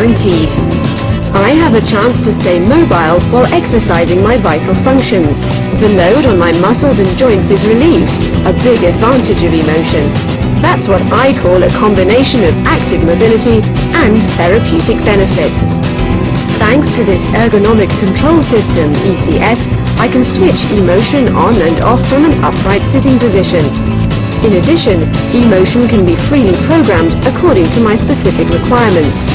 guaranteed. I have a chance to stay mobile while exercising my vital functions. The load on my muscles and joints is relieved, a big advantage of emotion. That's what I call a combination of active mobility and therapeutic benefit. Thanks to this ergonomic control system, ECS, I can switch emotion on and off from an upright sitting position. In addition, emotion can be freely programmed according to my specific requirements.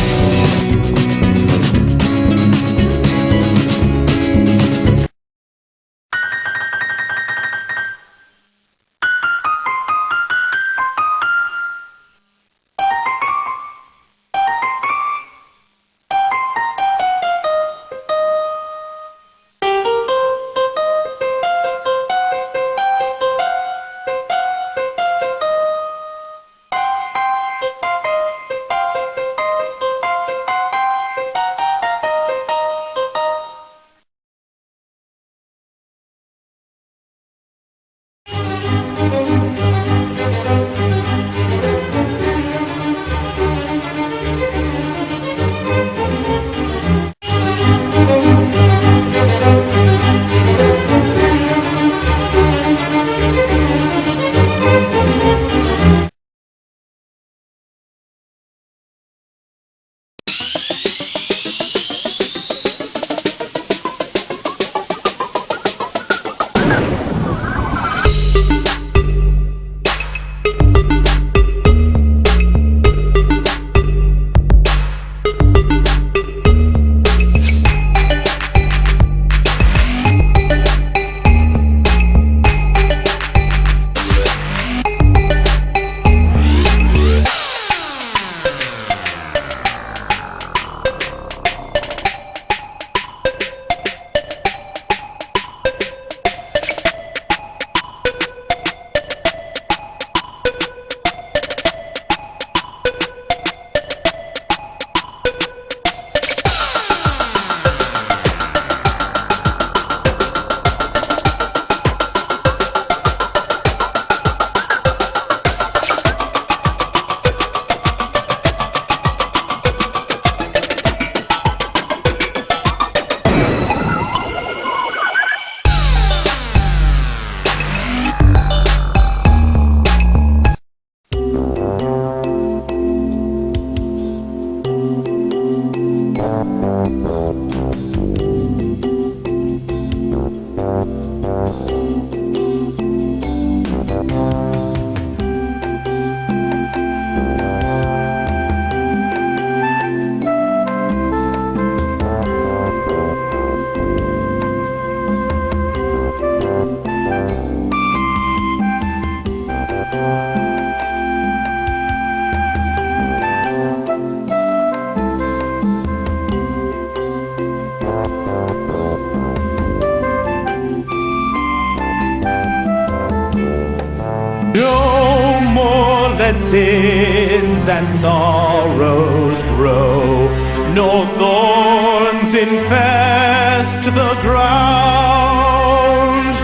Let sins and sorrows grow, no thorns infest the ground.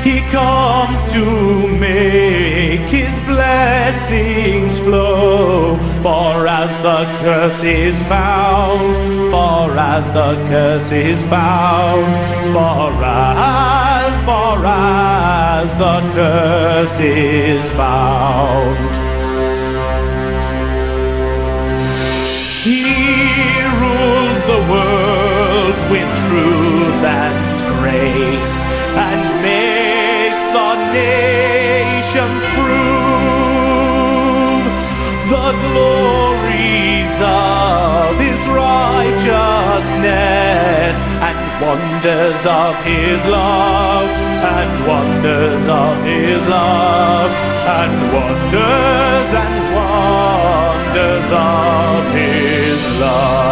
He comes to make his blessings flow, for as the curse is found, for as the curse is found, for as the curse is found. He rules the world with truth and grace, and makes the nations prove the glories of his righteousness, and wonders of his love, and wonders of his love, and wonders of his love.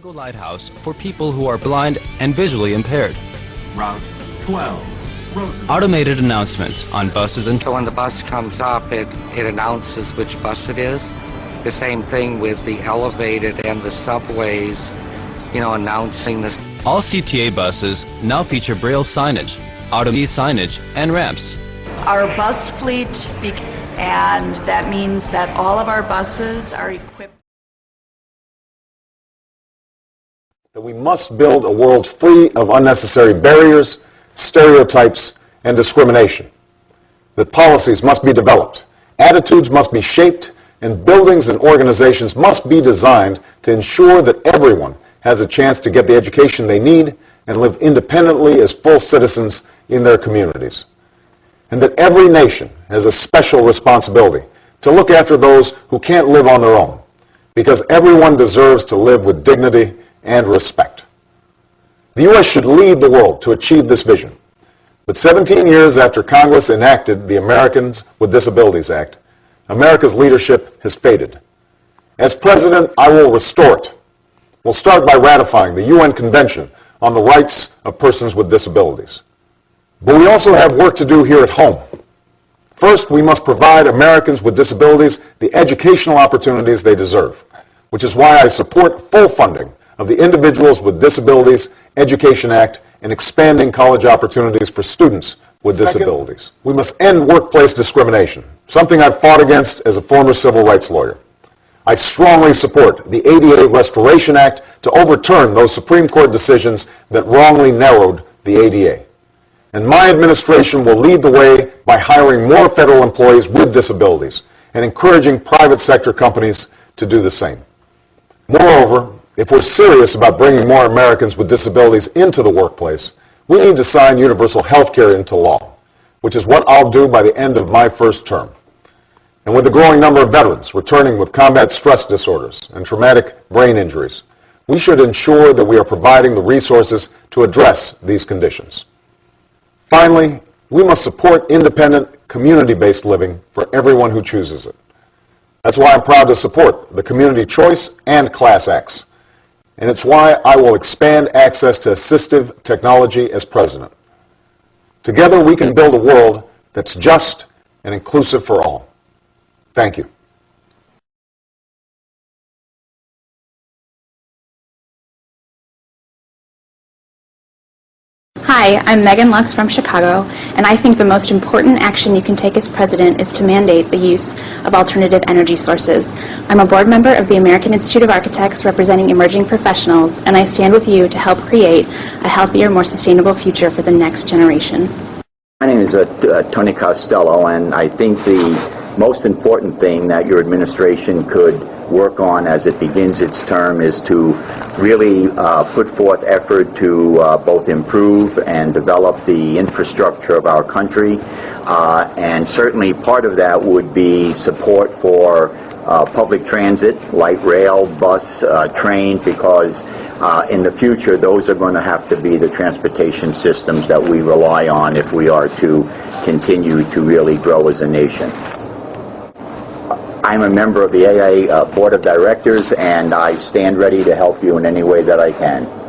Chicago Lighthouse for people who are blind and visually impaired. Route 12. Road. Automated announcements on buses and So when the bus comes up, it announces which bus it is. The same thing with the elevated and the subways, announcing this. all CTA buses now feature Braille signage, automated signage, and ramps. Our bus fleet, and that means that all of our buses are equipped. That we must build a world free of unnecessary barriers, stereotypes, and discrimination. That policies must be developed, attitudes must be shaped, and buildings and organizations must be designed to ensure that everyone has a chance to get the education they need and live independently as full citizens in their communities. And that every nation has a special responsibility to look after those who can't live on their own, because everyone deserves to live with dignity and respect. The U.S. should lead the world to achieve this vision. But 17 years after Congress enacted the Americans with Disabilities Act, America's leadership has faded. As president, I will restore it. We'll start by ratifying the UN Convention on the Rights of Persons with Disabilities. But we also have work to do here at home. First, we must provide Americans with disabilities the educational opportunities they deserve, which is why I support full funding of the Individuals with Disabilities Education Act and expanding college opportunities for students with disabilities. We must end workplace discrimination, something I've fought against as a former civil rights lawyer. I strongly support the ADA Restoration Act to overturn those Supreme Court decisions that wrongly narrowed the ADA. And my administration will lead the way by hiring more federal employees with disabilities and encouraging private sector companies to do the same. Moreover, if we're serious about bringing more Americans with disabilities into the workplace, we need to sign universal health care into law, which is what I'll do by the end of my first term. And with the growing number of veterans returning with combat stress disorders and traumatic brain injuries, we should ensure that we are providing the resources to address these conditions. Finally, we must support independent, community-based living for everyone who chooses it. That's why I'm proud to support the Community Choice and Class X. And it's why I will expand access to assistive technology as president. Together we can build a world that's just and inclusive for all. Thank you. Hi, I'm Megan Lux from Chicago, and I think the most important action you can take as president is to mandate the use of alternative energy sources. I'm a board member of the American Institute of Architects representing emerging professionals, and I stand with you to help create a healthier, more sustainable future for the next generation. My name is Tony Costello, and I think the most important thing that your administration could work on as it begins its term is to really put forth effort to both improve and develop the infrastructure of our country, and certainly part of that would be support for public transit, light rail, bus, train, because in the future those are going to have to be the transportation systems that we rely on if we are to continue to really grow as a nation. I'm a member of the AA Board of Directors, and I stand ready to help you in any way that I can.